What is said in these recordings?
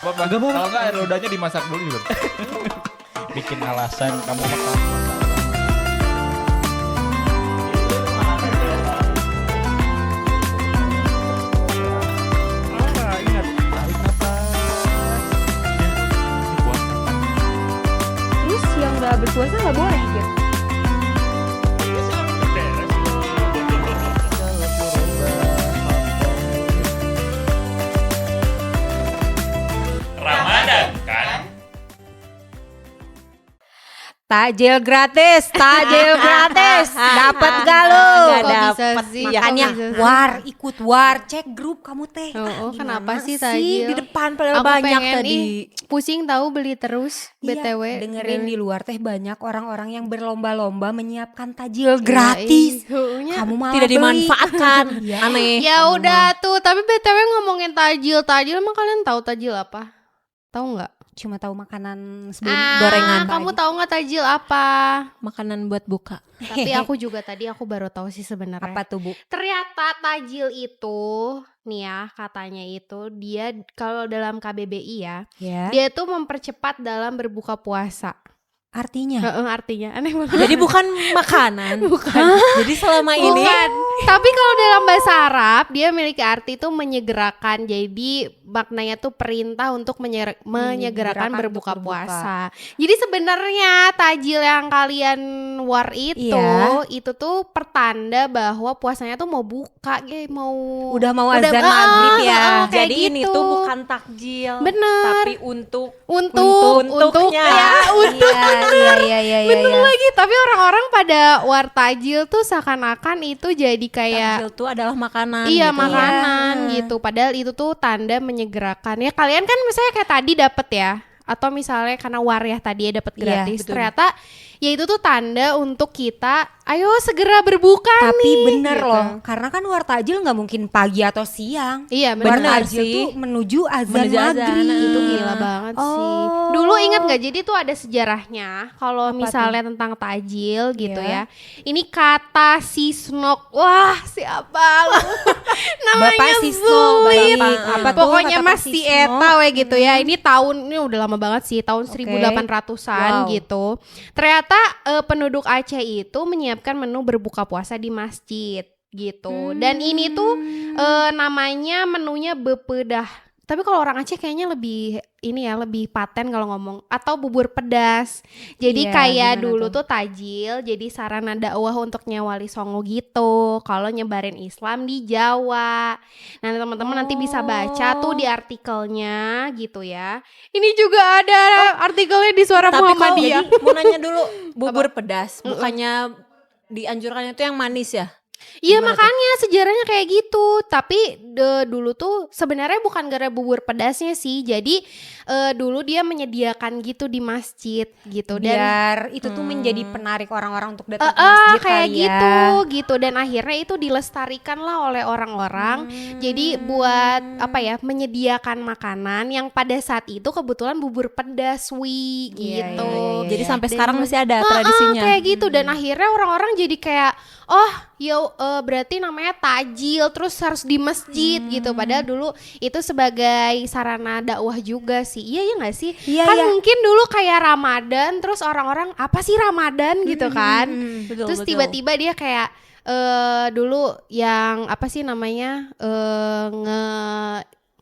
Kalau enggak air lodanya dimasak dulu juga. Bikin alasan kamu makan. Ingat, tarik nafas. Terus yang nggak berpuasa nggak boleh gitu. Ramadan kan? Takjil gratis, dapat gak lu? Nggak Kok bisa dapet sih? Makanya Kok bisa sih? ikut war, cek grup kamu teh. Oh, Gimana kenapa sih takjil? Di depan padahal Aku banyak pengen tadi. pusing tahu beli terus Iya, BTW. dengerin di luar teh banyak orang-orang yang berlomba-lomba menyiapkan takjil gratis. Iya, Kamu malah Tidak beli. dimanfaatkan. Iya. Aneh. ya udah tuh, tapi BTW ngomongin tajil emang kalian tahu tajil apa? Tahu nggak? Cuma tahu makanan sebelum gorengan. Kamu tahu nggak tajil apa? Makanan buat buka. Tapi aku juga tadi aku baru tahu sih sebenarnya. Apa tuh, Bu? Ternyata tajil itu nih ya, katanya itu dia kalau dalam KBBI ya, Ya. dia tuh mempercepat dalam berbuka puasa. Artinya Artinya aneh banget. Jadi bukan makanan. Bukan. Jadi selama ini Bukan. Tapi kalau dalam bahasa Arab dia memiliki arti itu menyegerakan. Jadi maknanya tuh perintah untuk menyegerakan berbuka untuk berbuka. puasa. Jadi sebenarnya tajil yang kalian war itu Iya. tuh pertanda bahwa puasanya tuh mau buka, mau udah mau azan maghrib ya. kayak jadi ini gitu. tuh bukan takjil. Bener. Tapi untuk Untuknya. Iya. Bener lagi, tapi orang-orang pada war tajil tuh seakan-akan itu jadi kayak takjil tuh adalah makanan. iya gitu. makanan gitu. Padahal itu tuh tanda menyegerakan. Ya kalian kan misalnya kayak tadi dapet ya, atau misalnya karena war ya tadi ya dapat Iya, gratis. betul. Ternyata ya itu tuh tanda untuk kita ayo segera berbuka Tapi nih. bener gitu. loh, karena kan war takjil nggak mungkin pagi atau siang. Iya War benar takjil sih. tuh menuju azan Menuju azan, maghrib. itu gila banget sih. Oh. Dulu ingat gak? Jadi tuh ada sejarahnya. Kalau Apa misalnya tentang tajil gitu Iya. ya. Ini kata Sisnok. Wah siapa lu? Namanya Bapak Sisno, sulit. apa tuh Pokoknya kata Pak masih Sisno? eta we gitu ya. Ini ini udah lama banget sih, tahun 1800-an Wow. gitu. Ternyata penduduk Aceh itu menyiapkan menu berbuka puasa di masjid gitu. Dan ini tuh namanya menunya bepedah. Tapi kalau orang Aceh kayaknya lebih ini ya, lebih paten kalau ngomong, atau bubur pedas. Jadi Iya, kayak gimana dulu tuh? tuh tajil jadi sarana dakwah untuk nyawali songo gitu. Kalau nyebarin Islam di Jawa. Nah, teman-teman nanti bisa baca tuh di artikelnya gitu ya. Ini juga ada artikelnya di Suara Tapi kalau Muhammadiyah. jadi mau nanya dulu, bubur pedas bukannya dianjurkannya tuh yang manis ya? Iya Gimana makanya sejarahnya kayak gitu. Tapi dulu tuh sebenarnya bukan gara bubur pedasnya sih. Jadi dulu dia menyediakan gitu di masjid gitu. Dan Biar itu tuh menjadi penarik orang-orang untuk datang ke masjid kayak kali gitu. Dan akhirnya itu dilestarikan lah oleh orang-orang. Jadi buat apa ya, menyediakan makanan yang pada saat itu kebetulan bubur pedas Iya, gitu. iya. Jadi sampai Dan- sekarang masih ada tradisinya. Kayak gitu. Dan akhirnya orang-orang jadi kayak berarti namanya tajil, terus harus di masjid gitu. Padahal dulu itu sebagai sarana dakwah juga sih. Iya nggak sih? Iya, Kan iya. mungkin dulu kayak Ramadan, terus orang-orang apa sih Ramadan gitu kan. Betul, Terus betul. tiba-tiba dia kayak dulu yang apa sih namanya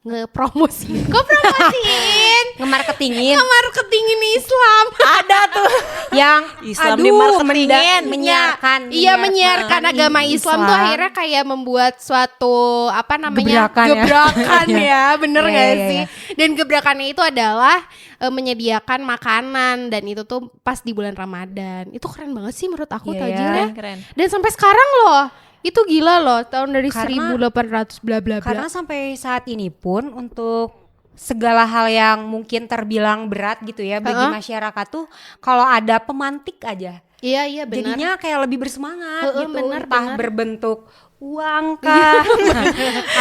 ngepromosiin. Kok promosiin? ngemarketingin Marketingin Islam. Ada tuh yang Islam di marketingin. menyiarkan Iya, menyiarkan agama Islam tuh akhirnya kayak membuat suatu apa namanya gebrakan ya, bener Iya, nggak iya, sih? Dan gebrakannya itu adalah menyediakan makanan, dan itu tuh pas di bulan Ramadan. Itu keren banget sih menurut aku Iya, tajilnya. Keren. Dan sampai sekarang loh, itu gila loh, tahun dari Karena- 1800 bla bla bla. karena sampai saat ini pun untuk segala hal yang mungkin terbilang berat gitu ya bagi masyarakat tuh kalau ada pemantik aja Iya benar. jadinya kayak lebih bersemangat gitu, bener, entah bener. berbentuk uang kah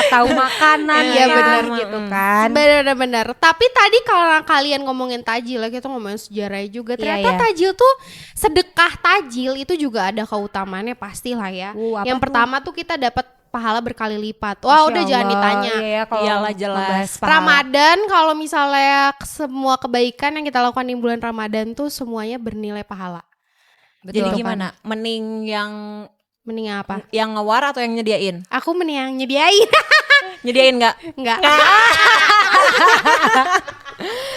atau makanan Iya, kah, bener. gitu kan. Benar-benar. Tapi tadi kalau kalian ngomongin tajil, kita ngomongin sejarahnya juga. Iya, Ternyata iya. tajil tuh, sedekah tajil itu juga ada keutamaannya pastilah ya. Apa Yang tuh? pertama tuh kita dapat pahala berkali lipat. Wah, udah Masya jangan Allah. ditanya. Iya, kalau Iyalah, jelas. ngebahas pahala. Ramadan kalau misalnya semua kebaikan yang kita lakukan di bulan Ramadan tuh semuanya bernilai pahala. Betul. Jadi gimana? Mending Mending apa? yang ngewar atau yang nyediain? Aku mending yang nyediain. Nyediain nggak? Enggak.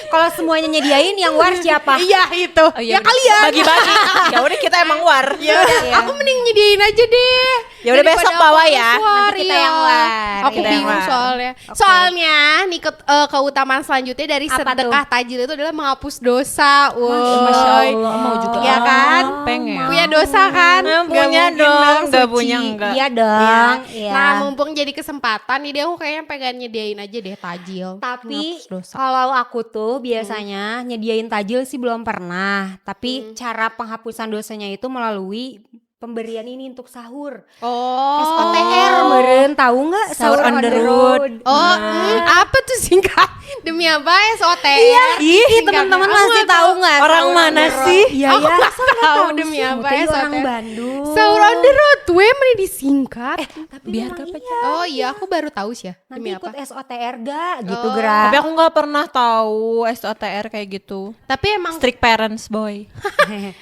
Kalau semuanya nyediain yang war siapa? Iya itu. Oh, iya Ya bener. kalian. Bagi-bagi. Ya udah kita emang war. Ya udah, Iya. aku mending nyediain aja deh. Ya udah Daripada besok aku bawa harus ya. war, Nanti kita iya. yang war. Aku Kita yang bingung war. soalnya. Oke. Soalnya nih keutamaan selanjutnya dari Apa sedekah tajil itu adalah menghapus dosa. Masya Woi. Allah, mau juga. Iya kan? Pengen. Punya dosa kan? Nggak Punya mungkin dong, nggak suci. punya enggak. Iya dong. Iya. Nah, mumpung jadi kesempatan nih dia aku kayaknya pengen nyediain aja deh tajil. Tapi Menghapus dosa. kalau aku tuh biasanya nyediain tajil sih belum pernah. Tapi cara penghapusan dosanya itu melalui pemberian ini untuk sahur. Oh. SOTR meren tahu nggak Sahur on the road. Oh, apa tuh singkat? Demi apa ya SOTR? Iya, Singkatnya. teman-teman Aku masih nggak tahu nggak? Orang sahur on mana the road? sih? Iya, Aku ya. nggak tahu demi apa ya Orang SOTR. Bandung. Sahur on the road, gue mana disingkat? Tapi Biar memang gak iya. Oh iya, aku baru tahu sih ya. Nanti Demi ikut apa? SOTR gak gitu Oh. gerak. Tapi aku nggak pernah tahu SOTR kayak gitu. Tapi emang Strict parents boy.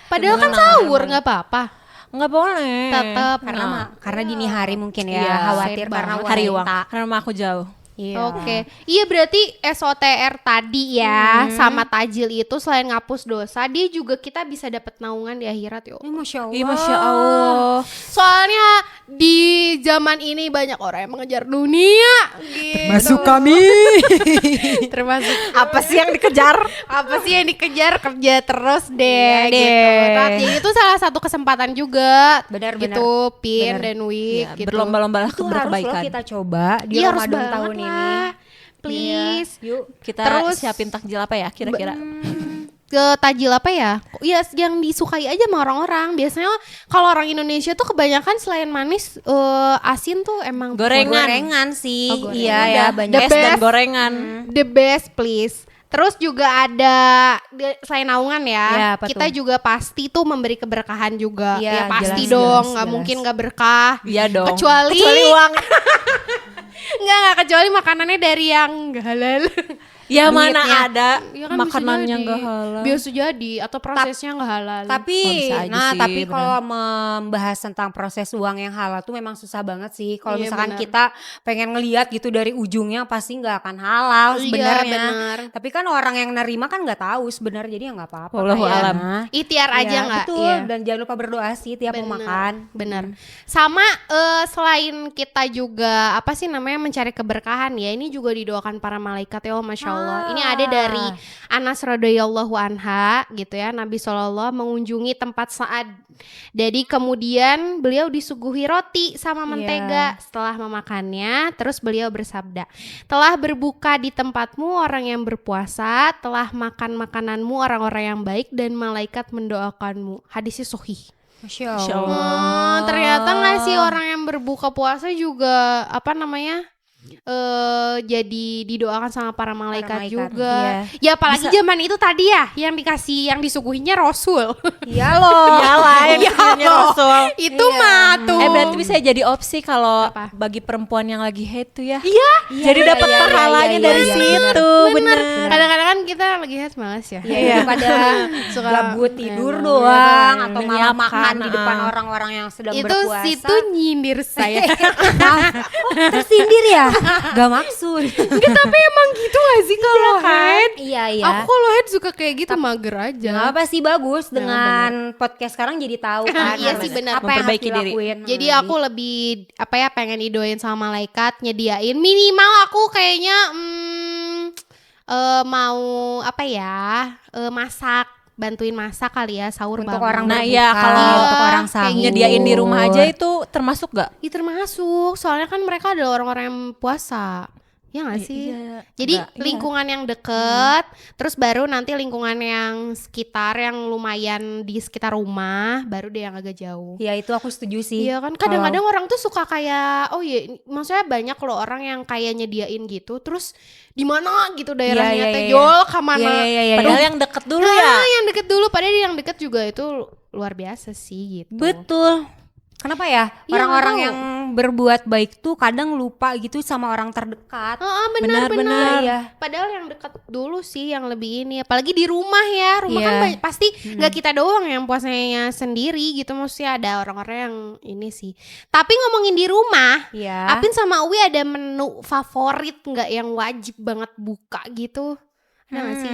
padahal kan Gimana, sahur emang? nggak apa-apa. Nggak boleh. Tetap. karena dini hari mungkin ya Iya, khawatir sad karena banget. Hari uang. wanita. Karena rumah aku jauh. Iya. Oke. Iya berarti SOTR tadi ya sama tajil itu selain ngapus dosa, dia juga kita bisa dapat naungan di akhirat yo. Masya Allah. Ih, Masya Allah. Soalnya di zaman ini banyak orang yang mengejar dunia. Gitu. kami. Termasuk Apa sih yang dikejar? apa sih yang dikejar, kerja terus deh, Iya gitu. deh. Nah, jadi itu salah satu kesempatan juga. Benar, gitu, Pin benar. dan Wik Ya, gitu. berlomba-lombalah Itu harus loh berkebaikan. kita coba di Iya, harus Ramadan banget tahun ini. lah. Please. Yuk. Kita Terus- siapin takjil apa ya kira-kira? Ke tajil apa ya? Ya yang disukai aja sama orang-orang. Biasanya kalau orang Indonesia tuh kebanyakan selain manis, asin tuh emang Gorengan sih. Oh, gorengan. Iya Udah. ya The banyak. Es dan best. gorengan. the best please. Terus juga ada selain naungan ya, Ya, apa kita tuh? juga pasti tuh memberi keberkahan juga. Iya, Ya pasti jelas, dong, jelas, nggak jelas. mungkin nggak berkah. Iya dong. Kecuali uang. nggak kecuali makanannya dari yang nggak halal. Ya mana Duitnya. ada Ya kan bisa makanannya jadi. nggak halal. Biasa jadi atau prosesnya nggak halal. Tapi Oh, bisa aja nah sih, tapi bener. kalau membahas tentang proses uang yang halal tuh memang susah banget sih. Kalau Iya, misalkan benar. kita pengen ngelihat gitu dari ujungnya pasti nggak akan halal Iya, sebenarnya. benar. Tapi kan orang yang nerima kan nggak tahu sebenarnya jadi ya nggak apa-apa. Wallahu Kak, ya. alam. Ikhtiar aja Iya, nggak? betul. Iya. Dan jangan lupa berdoa sih tiap mau makan. Bener. Sama selain kita juga apa sih namanya mencari keberkahan ya, ini juga didoakan para malaikat ya, oh, masya Allah. Ini ada dari Anas radhiyallahu anha gitu ya, Nabi SAW mengunjungi tempat Sa'ad. Jadi kemudian beliau disuguhi roti sama mentega. Setelah memakannya, terus beliau bersabda, telah berbuka di tempatmu orang yang berpuasa, telah makan makananmu orang-orang yang baik, dan malaikat mendoakanmu. Hadisnya sahih. Masya Masya Allah. Allah. Ternyata nggak sih orang yang berbuka puasa juga apa namanya jadi didoakan sama para malaikat, malaikat, juga. iya. Ya apalagi zaman itu tadi ya yang dikasih, yang disuguhinya Rasul. Iya loh. Iyalah yang disuruhnya Rasul. Itu mah tuh. Berarti bisa jadi opsi kalau Apa? bagi perempuan yang lagi head tuh ya. Iya. Jadi dapat iya, pahalanya iya, dari iya, situ. Bener. Bener. Kadang-kadang kan kita lagi head malas ya. Ya, daripada Suka gabut tidur emang, doang iya, atau iya. malah Menyiapkan, makan di depan ah. orang-orang yang sedang Itu berpuasa. situ nyindir saya. Tersindir ya? Gak maksud. Enggak, tapi emang gitu gak sih kalau head? Iya iya. Aku kalau head suka kayak gitu, mager aja. Nggak apa sih bagus dengan podcast sekarang jadi tahu kan. Iya harus sih, benar. Apa yang harus Memperbaiki diri. dilakuin. Jadi aku lebih apa ya, pengen didoain sama malaikat, nyediain minimal aku kayaknya mau apa ya, masak, bantuin masak kali ya, sahur untuk banget. orang Nah, berbuka, iya, kalau untuk orang kayak sahur. gitu. Nyediain di rumah aja itu termasuk gak? Ih, termasuk, soalnya kan mereka adalah orang-orang yang puasa. Ya gak sih? Iya, Jadi enggak, iya. lingkungan yang deket, terus baru nanti lingkungan yang sekitar, yang lumayan di sekitar rumah, baru deh yang agak jauh. Ya itu aku setuju sih. Iya kan, kadang-kadang orang tuh suka kayak, oh iya, maksudnya banyak loh orang yang kayak nyediain gitu, terus di mana gitu daerahnya Iya, teh, iya, Jol kemana? Iya, iya, iya, Padahal iya. yang deket dulu Nah, ya. yang deket dulu, padahal yang deket juga itu luar biasa sih gitu. Betul. Kenapa ya? Iya, Orang-orang nggak yang berbuat baik tuh kadang lupa gitu sama orang terdekat. Benar. Iya. Padahal yang dekat dulu sih yang lebih ini, apalagi di rumah ya. Rumah kan Iya. pasti nggak kita doang yang puasanya sendiri gitu, maksudnya ada orang-orang yang ini sih. Tapi ngomongin di rumah, Iya. Apin sama Uwi ada menu favorit nggak yang wajib banget buka gitu? Ada nggak sih?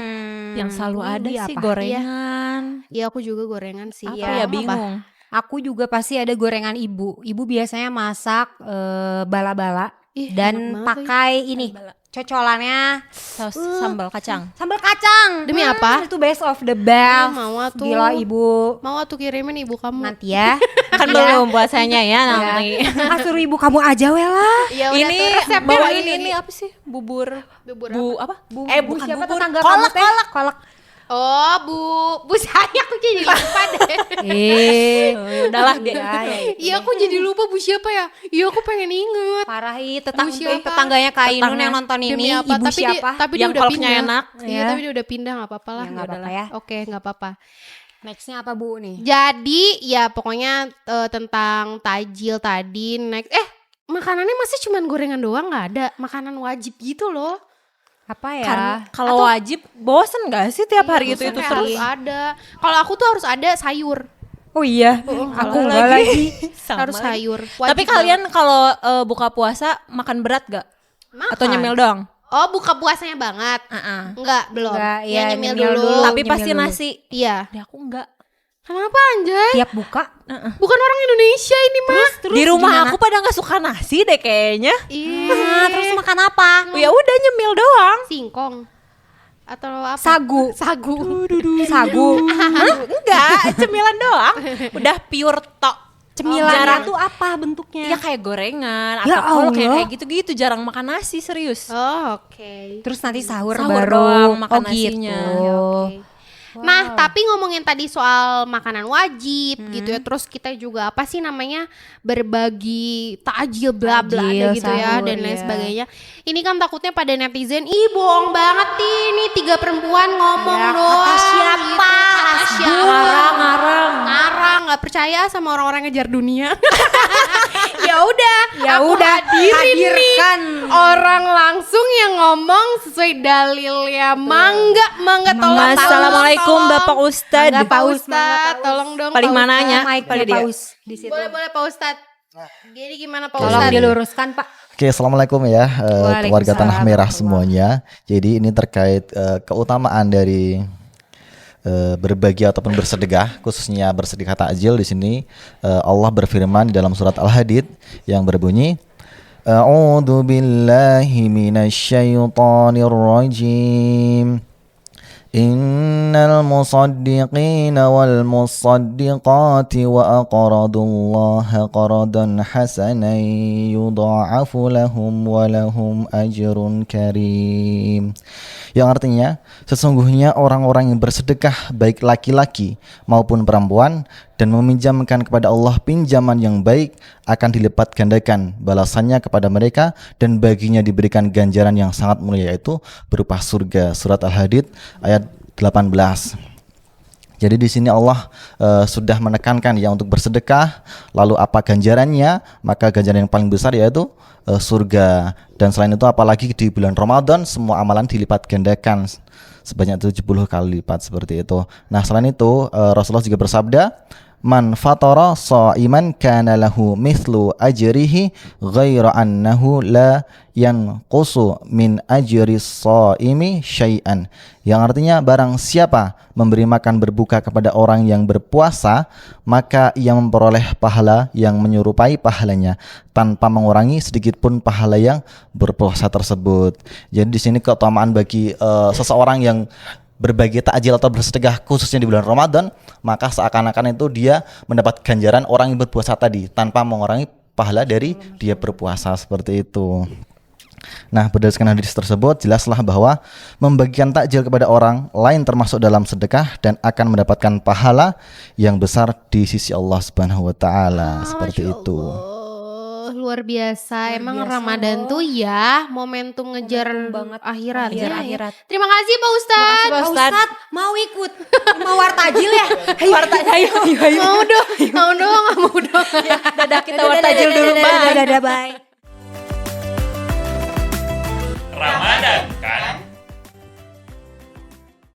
Yang selalu ada Iya, sih apa? gorengan. Iya aku juga gorengan sih. Apa Iya, ya bingung. Aku juga pasti ada gorengan ibu. Ibu biasanya masak bala-bala Ih, dan enak banget pakai ini cocolannya Saus sambal kacang. sambal kacang. Demi apa? Itu best of the best. mau tuh. Gila ibu. Mau tuh kirimin ibu kamu. Nanti ya. Kan belum puasanya ya nanti. Suruh ibu kamu aja lah. Ya udah Ini tuh resepnya bawain lagi. ini apa sih? Bubur Bubur bu apa? Bu Bukan siapa bubur. tetangga Kolak, kamu teh? Kolak. Oh, Bu saya aku jadi lupa deh. Udahlah dia. Iya, aku jadi lupa Bu siapa ya? Iya, aku pengen inget. Parah Bu siapa? tetangganya Kak Inun Tetangga. yang nonton Demi ini apa? ibu Tapi siapa? tapi dia Yang udah kolaknya pindah. enak. Iya, Ya. tapi dia udah pindah, nggak apa-apa lah. Ya, nggak apa-apa ya. Oke, nggak apa-apa. Nextnya apa Bu nih? Jadi ya pokoknya tentang tajil tadi. Next, makanannya masih cuman gorengan doang, nggak ada makanan wajib gitu loh. Apa ya? Karena kalau wajib bosen gak sih tiap hari itu Maksudnya terus? harus ada. Kalau aku tuh harus ada sayur. Oh iya, aku enggak lagi. Sama Harus lagi. sayur. Tapi Wajib kalian kalau buka puasa makan berat gak? banget. Atau Makan. nyemil doang? Oh, buka puasanya banget. Enggak, belum. Enggak, Ya, ya, nyemil nyemil dulu. dulu. Tapi nyemil pasti dulu. nasi. Iya. Ya aku enggak. Kenapa anjay? Tiap buka Bukan orang Indonesia ini mah. Di rumah gimana? aku pada nggak suka nasi deh kayaknya. terus makan apa? Ya udah nyemil doang. Singkong. Atau apa? Sagu. Sagu. Sagu. Enggak, cemilan doang. Udah pure tok. Cemilannya Jarang. tuh apa bentuknya? Ya kayak gorengan Ya atau kolak Allah. kayak gitu-gitu, jarang makan nasi serius. Oh, oke. Terus nanti sahur, Sahur baru doang makan gitu. nasinya. Ya, oke. Nah, tapi ngomongin tadi soal makanan wajib gitu ya. Terus kita juga apa sih namanya berbagi takjil bla bla Takjil, gitu ya sahur, dan lain ya. sebagainya. Ini kan takutnya pada netizen, ih bohong banget nih, ini 3 perempuan ngomong Ya, doang. kata siapa? Gitu. Kata siapa? Ngarang. Nggak percaya sama orang-orang ngejar dunia. Ya udah, Ya aku udah, hadirin nih hadirkan. orang langsung yang ngomong sesuai dalilnya. Mangga tolong. Assalamualaikum Bapak Ustadz. Mangga, Pak Paus, Ustadz, mangga, Paus. tolong dong. Paling Pak mananya? Ustadz. Mic-nya Pada dia. paus di situ. Boleh Pak Ustadz. Jadi gimana Pak Tolong Ustadz? diluruskan, Pak. Oke, assalamualaikum ya Waalaikumsalam warga Tanah Merah warahmatullahi. semuanya. Jadi ini terkait keutamaan dari berbagi ataupun bersedekah, khususnya bersedekah takjil. Di sini Allah berfirman di dalam surat Al-Hadid yang berbunyi, A'udzu billahi minasyaitonir rajim. Innal musaddiqina wal musaddiqati wa aqradullaha qaradan hasanan yudha'afu lahum wa lahum ajrun karim. Yang artinya sesungguhnya orang-orang yang bersedekah baik laki-laki maupun perempuan dan meminjamkan kepada Allah pinjaman yang baik akan dilipat gandakan balasannya kepada mereka dan baginya diberikan ganjaran yang sangat mulia, yaitu berupa surga. Surat Al-Hadid ayat 18. Jadi di sini Allah sudah menekankan ya untuk bersedekah. Lalu apa ganjarannya? Maka ganjaran yang paling besar yaitu surga. Dan selain itu apalagi di bulan Ramadan semua amalan dilipat gandakan sebanyak 70 kali lipat seperti itu. Nah, selain itu Rasulullah juga bersabda, Man fatara sha'iman kana lahu mithlu ajrihi ghaira annahu la yanqusu min ajri shaimi syai'an. Yang artinya barang siapa memberi makan berbuka kepada orang yang berpuasa, maka ia memperoleh pahala yang menyerupai pahalanya tanpa mengurangi sedikit pun pahala yang berpuasa tersebut. Jadi di sini keutamaan bagi seseorang yang berbagi takjil atau bersedekah khususnya di bulan Ramadan, maka seakan-akan itu dia mendapat ganjaran orang yang berpuasa tadi tanpa mengurangi pahala dari dia berpuasa, seperti itu. Nah, berdasarkan hadis tersebut jelaslah bahwa membagikan takjil kepada orang lain termasuk dalam sedekah dan akan mendapatkan pahala yang besar di sisi Allah Subhanahu wa taala, seperti Masya itu. Allah, luar biasa. Luar Emang biasa Ramadan loh. tuh ya momentum ngejar banget akhirat. ngejar ya. akhirat. Terima kasih Pak Ustadz. Pak Ustadz mau ikut mau wartajil ya? Ayo wartajil ayo. Mau dong, nggak mau dong. Dadah kita wartajil dulu, Mbak. Dadah bye. Ramadan kan?